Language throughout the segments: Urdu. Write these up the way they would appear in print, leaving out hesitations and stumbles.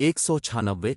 196,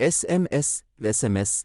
SMS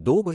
2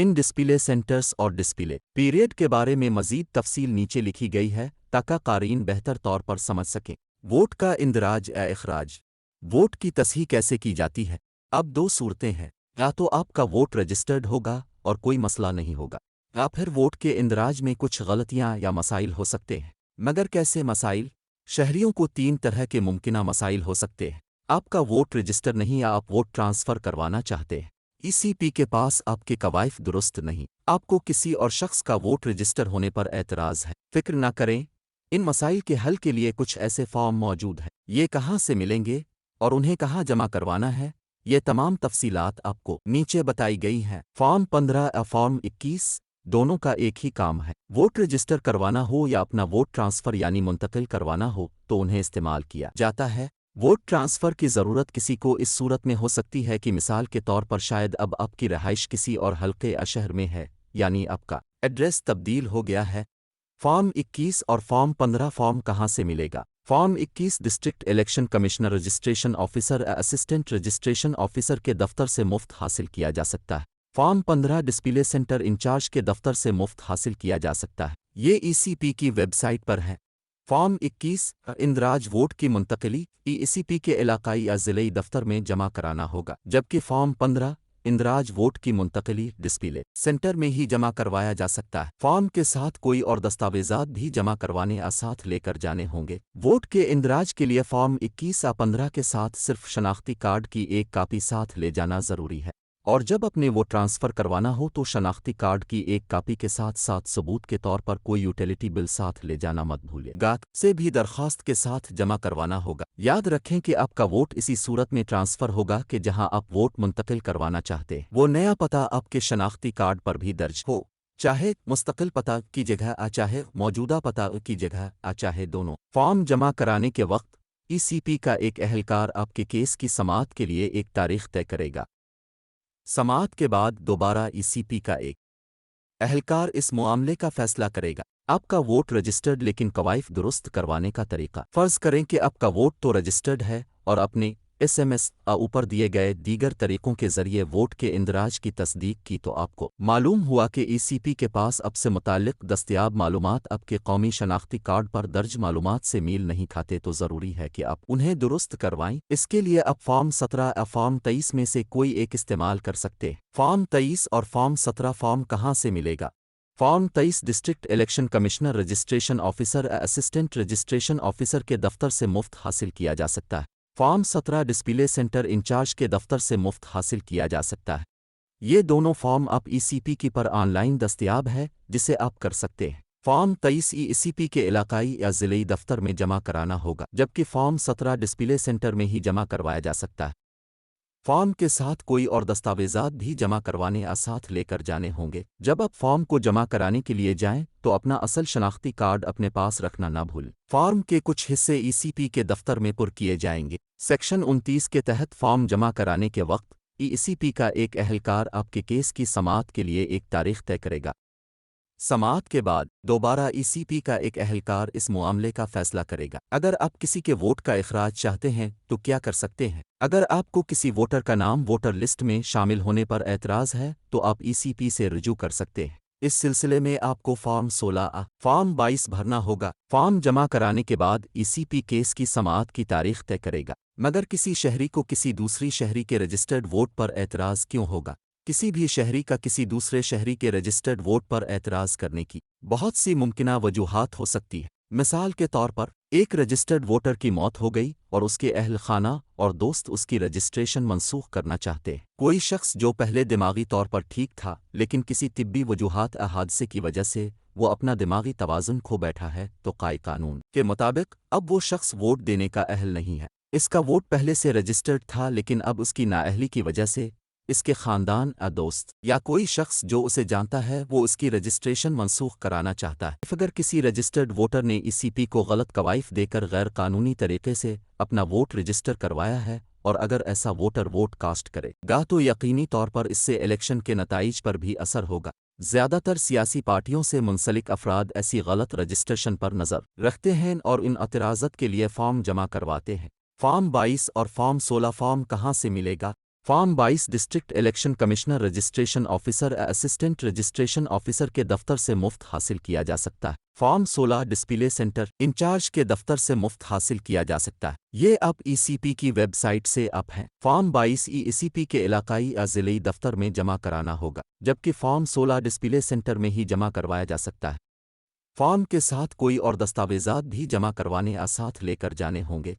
ان ڈسپلے سینٹرز اور ڈسپلے پیریڈ کے بارے میں مزید تفصیل نیچے لکھی گئی ہے تاکہ قارئین بہتر طور پر سمجھ سکیں۔ ووٹ کا اندراج یا اخراج۔ ووٹ کی تصحیح کیسے کی جاتی ہے؟ اب دو صورتیں ہیں، یا تو آپ کا ووٹ رجسٹرڈ ہوگا اور کوئی مسئلہ نہیں ہوگا، یا پھر ووٹ کے اندراج میں کچھ غلطیاں یا مسائل ہو سکتے ہیں۔ مگر کیسے مسائل؟ شہریوں کو تین طرح کے ممکنہ مسائل ہو سکتے ہیں۔ آپ کا ووٹ رجسٹر نہیں یا آپ ووٹ ٹرانسفر کروانا چاہتے ہیں۔ ای سی پی کے پاس آپ کے قوائف درست نہیں، آپ کو کسی اور شخص کا ووٹ رجسٹر ہونے پر اعتراض ہے۔ فکر نہ کریں، ان مسائل کے حل کے لیے کچھ ایسے فارم موجود ہیں۔ یہ کہاں سے ملیں گے اور انہیں کہاں جمع کروانا ہے، یہ تمام تفصیلات آپ کو نیچے بتائی گئی ہیں۔ فارم 15 یا فارم 21 دونوں کا ایک ہی کام ہے۔ ووٹ رجسٹر کروانا ہو یا اپنا ووٹ ٹرانسفر یعنی منتقل کروانا ہو تو انہیں استعمال کیا جاتا ہے۔ ووٹ ٹرانسفر کی ضرورت کسی کو اس صورت میں ہو سکتی ہے کہ مثال کے طور پر شاید اب آپ کی رہائش کسی اور حلقے یا شہر میں ہے، یعنی آپ کا ایڈریس تبدیل ہو گیا ہے۔ فارم 21 اور فارم 15 فارم کہاں سے ملے گا؟ Form 21 district election commissioner registration officer یا اسسٹنٹ رجسٹریشن آفیسر کے دفتر سے مفت حاصل کیا جا سکتا ہے۔ فارم 15 ڈسپلے سینٹر انچارج کے دفتر سے مفت حاصل کیا جا سکتا ہے۔ یہ ای سی پی کی ویب سائٹ پر ہے۔ فارم 21 اندراج ووٹ کی منتقلی ای سی پی کے علاقائی یا ضلعی دفتر میں جمع کرانا ہوگا، جبکہ فارم 15 اندراج ووٹ کی منتقلی ڈسپلے سینٹر میں ہی جمع کروایا جا سکتا ہے۔ فارم کے ساتھ کوئی اور دستاویزات بھی جمع کروانے یا ساتھ لے کر جانے ہوں گے۔ ووٹ کے اندراج کے لیے فارم 21 یا 15 کے ساتھ صرف شناختی کارڈ کی ایک کاپی ساتھ لے جانا ضروری ہے، اور جب اپنے وہ ٹرانسفر کروانا ہو تو شناختی کارڈ کی ایک کاپی کے ساتھ ثبوت کے طور پر کوئی یوٹیلیٹی بل ساتھ لے جانا مت بھولیں۔ گاہک سے بھی درخواست کے ساتھ جمع کروانا ہوگا۔ یاد رکھیں کہ آپ کا ووٹ اسی صورت میں ٹرانسفر ہوگا کہ جہاں آپ ووٹ منتقل کروانا چاہتے ہیں وہ نیا پتہ آپ کے شناختی کارڈ پر بھی درج ہو، چاہے مستقل پتہ کی جگہ چاہے موجودہ پتہ کی جگہ چاہے دونوں۔ فارم جمع کرانے کے وقت ای سی پی کا ایک اہلکار آپ کے کیس کی سماعت کے لیے ایک تاریخ طے کرے گا۔ سماعت کے بعد دوبارہ ای سی پی کا ایک اہلکار اس معاملے کا فیصلہ کرے گا۔ آپ کا ووٹ رجسٹرڈ لیکن قوائف درست کروانے کا طریقہ۔ فرض کریں کہ آپ کا ووٹ تو رجسٹرڈ ہے اور اپنے ایس ایم ایس اوپر دیے گئے دیگر طریقوں کے ذریعے ووٹ کے اندراج کی تصدیق کی تو آپ کو معلوم ہوا کہ ای سی پی کے پاس اب سے متعلق دستیاب معلومات آپ کے قومی شناختی کارڈ پر درج معلومات سے میل نہیں کھاتے، تو ضروری ہے کہ آپ انہیں درست کروائیں۔ اس کے لیے آپ فارم 17 یا فارم 23 میں سے کوئی ایک استعمال کر سکتے ہیں۔ فارم 23 اور فارم 17 فارم کہاں سے ملے گا؟ Form 23 district election commissioner registration officer یا اسسٹنٹ رجسٹریشن آفیسر کے دفتر سے مفت حاصل کیا جا سکتا ہے۔ فارم 17 ڈسپلے سینٹر انچارج کے دفتر سے مفت حاصل کیا جا سکتا ہے۔ یہ دونوں فارم آپ ای سی پی کی پر آن لائن دستیاب ہے جسے آپ کر سکتے ہیں۔ فارم 23 ای سی پی کے علاقائی یا ضلعی دفتر میں جمع کرانا ہوگا، جبکہ فارم 17 ڈسپلے سینٹر میں ہی جمع کروایا جا سکتا ہے۔ فارم کے ساتھ کوئی اور دستاویزات بھی جمع کروانے یا ساتھ لے کر جانے ہوں گے۔ جب آپ فارم کو جمع کرانے کے لیے جائیں تو اپنا اصل شناختی کارڈ اپنے پاس رکھنا نہ بھولیں۔ فارم کے کچھ حصے ای سی پی کے دفتر میں پر کیے جائیں گے۔ سیکشن 29 کے تحت فارم جمع کرانے کے وقت ای سی پی کا ایک اہلکار آپ کے کیس کی سماعت کے لیے ایک تاریخ طے کرے گا۔ سماعت کے بعد دوبارہ ای سی پی کا ایک اہلکار اس معاملے کا فیصلہ کرے گا۔ اگر آپ کسی کے ووٹ کا اخراج چاہتے ہیں تو کیا کر سکتے ہیں؟ اگر آپ کو کسی ووٹر کا نام ووٹر لسٹ میں شامل ہونے پر اعتراض ہے تو آپ ای سی پی سے رجوع کر سکتے ہیں۔ اس سلسلے میں آپ کو فارم 16 فارم 22 بھرنا ہوگا۔ فارم جمع کرانے کے بعد ای سی پی کیس کی سماعت کی تاریخ طے کرے گا۔ مگر کسی شہری کو کسی دوسری شہری کے رجسٹرڈ ووٹ پر اعتراض کیوں ہوگا؟ کسی بھی شہری کا کسی دوسرے شہری کے رجسٹرڈ ووٹ پر اعتراض کرنے کی بہت سی ممکنہ وجوہات ہو سکتی ہے۔ مثال کے طور پر ایک رجسٹرڈ ووٹر کی موت ہو گئی اور اس کے اہل خانہ اور دوست اس کی رجسٹریشن منسوخ کرنا چاہتے ہیں۔ کوئی شخص جو پہلے دماغی طور پر ٹھیک تھا لیکن کسی طبی وجوہات یا حادثے کی وجہ سے وہ اپنا دماغی توازن کھو بیٹھا ہے، تو قانون کے مطابق اب وہ شخص ووٹ دینے کا اہل نہیں ہے۔ اس کا ووٹ پہلے سے رجسٹرڈ تھا لیکن اب اس کی نااہلی کی وجہ سے اس کے خاندان یا دوست یا کوئی شخص جو اسے جانتا ہے وہ اس کی رجسٹریشن منسوخ کرانا چاہتا ہے۔ اگر کسی رجسٹرڈ ووٹر نے ای سی پی کو غلط قوائف دے کر غیر قانونی طریقے سے اپنا ووٹ رجسٹر کروایا ہے اور اگر ایسا ووٹر ووٹ کاسٹ کرے گا تو یقینی طور پر اس سے الیکشن کے نتائج پر بھی اثر ہوگا۔ زیادہ تر سیاسی پارٹیوں سے منسلک افراد ایسی غلط رجسٹریشن پر نظر رکھتے ہیں اور ان اعتراضات کے لیے فارم جمع کرواتے ہیں۔ فارم 22 اور فارم 16 فارم کہاں سے ملے گا؟ Form 22 district election commissioner registration officer assistant registration officer کے دفتر سے مفت حاصل کیا جا سکتا ہے۔ فارم 16 ڈسپلے سینٹر انچارج کے دفتر سے مفت حاصل کیا جا سکتا ہے۔ یہ اب ای سی پی کی ویب سائٹ سے اپ ہے۔ فارم 22 ای سی پی کے علاقائی یا ضلعی دفتر میں جمع کرانا ہوگا، جبکہ فارم 16 ڈسپلے سینٹر میں ہی جمع کروایا جا سکتا ہے۔ فارم کے ساتھ کوئی اور دستاویزات بھی جمع کروانے یا ساتھ لے کر جانے ہوں گے۔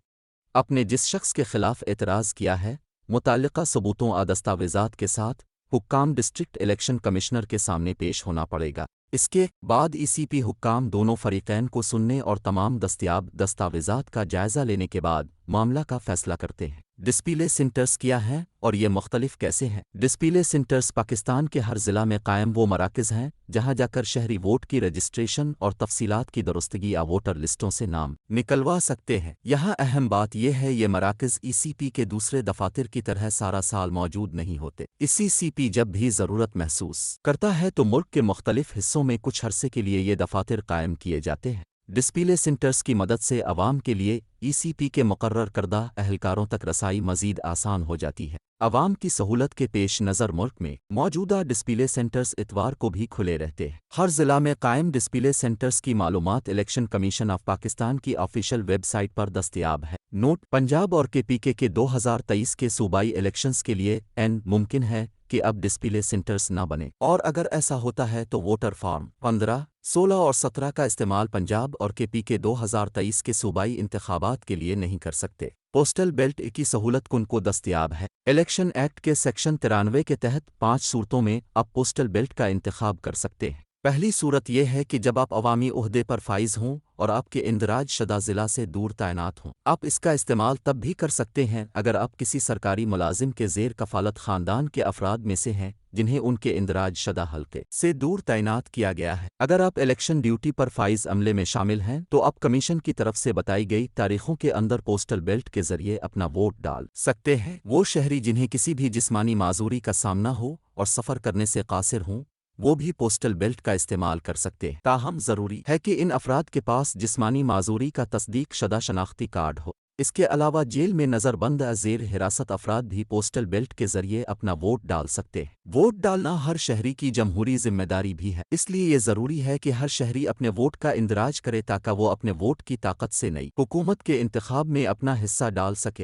اپنے جس شخص کے خلاف اعتراض کیا ہے، متعلقہ ثبوتوں اور دستاویزات کے ساتھ حکام ڈسٹرکٹ الیکشن کمشنر کے سامنے پیش ہونا پڑے گا۔ اس کے بعد ای سی پی حکام دونوں فریقین کو سننے اور تمام دستیاب دستاویزات کا جائزہ لینے کے بعد معاملہ کا فیصلہ کرتے ہیں۔ ڈسپلے سینٹرز کیا ہیں اور یہ مختلف کیسے ہیں؟ ڈسپلے سینٹرز پاکستان کے ہر ضلع میں قائم وہ مراکز ہیں جہاں جا کر شہری ووٹ کی رجسٹریشن اور تفصیلات کی درستگی یا ووٹر لسٹوں سے نام نکلوا سکتے ہیں۔ یہاں اہم بات یہ ہے یہ مراکز ای سی پی کے دوسرے دفاتر کی طرح سارا سال موجود نہیں ہوتے۔ ای سی پی جب بھی ضرورت محسوس کرتا ہے تو ملک کے مختلف حصوں میں کچھ عرصے کے لیے یہ دفاتر قائم کیے جاتے ہیں۔ ڈسپلے سینٹرز کی مدد سے عوام کے لیے ای سی پی کے مقرر کردہ اہلکاروں تک رسائی مزید آسان ہو جاتی ہے۔ عوام کی سہولت کے پیش نظر ملک میں موجودہ ڈسپلے سینٹرز اتوار کو بھی کھلے رہتے ہیں۔ ہر ضلع میں قائم ڈسپلے سینٹرز کی معلومات الیکشن کمیشن آف پاکستان کی آفیشیل ویب سائٹ پر دستیاب ہے۔ نوٹ: پنجاب اور کے پی کے 2023 کے صوبائی الیکشنز کے لیے ممکن ہے کہ اب ڈسپلے سینٹرز نہ بنے، اور اگر ایسا ہوتا ہے تو ووٹر فارم 15، 16 اور 17 کا استعمال پنجاب اور کے پی کے 2023 کے صوبائی انتخابات کے لیے نہیں کر سکتے۔ پوسٹل بیلٹ کی سہولت کن کو دستیاب ہے۔ الیکشن ایکٹ کے سیکشن 93 کے تحت 5 صورتوں میں آپ پوسٹل بیلٹ کا انتخاب کر سکتے ہیں۔ پہلی صورت یہ ہے کہ جب آپ عوامی عہدے پر فائز ہوں اور آپ کے اندراج شدہ ضلع سے دور تعینات ہوں۔ آپ اس کا استعمال تب بھی کر سکتے ہیں اگر آپ کسی سرکاری ملازم کے زیر کفالت خاندان کے افراد میں سے ہیں جنہیں ان کے اندراج شدہ حلقے سے دور تعینات کیا گیا ہے۔ اگر آپ الیکشن ڈیوٹی پر فائز عملے میں شامل ہیں تو آپ کمیشن کی طرف سے بتائی گئی تاریخوں کے اندر پوسٹل بیلٹ کے ذریعے اپنا ووٹ ڈال سکتے ہیں۔ وہ شہری جنہیں کسی بھی جسمانی معذوری کا سامنا ہو اور سفر کرنے سے قاصر ہوں، وہ بھی پوسٹل بیلٹ کا استعمال کر سکتے ہیں۔ تاہم ضروری ہے کہ ان افراد کے پاس جسمانی معذوری کا تصدیق شدہ شناختی کارڈ ہو۔ اس کے علاوہ جیل میں نظر بند یا زیر حراست افراد بھی پوسٹل بیلٹ کے ذریعے اپنا ووٹ ڈال سکتے ہیں۔ ووٹ ڈالنا ہر شہری کی جمہوری ذمہ داری بھی ہے، اس لیے یہ ضروری ہے کہ ہر شہری اپنے ووٹ کا اندراج کرے تاکہ وہ اپنے ووٹ کی طاقت سے نئی حکومت کے انتخاب میں اپنا حصہ ڈال سکے۔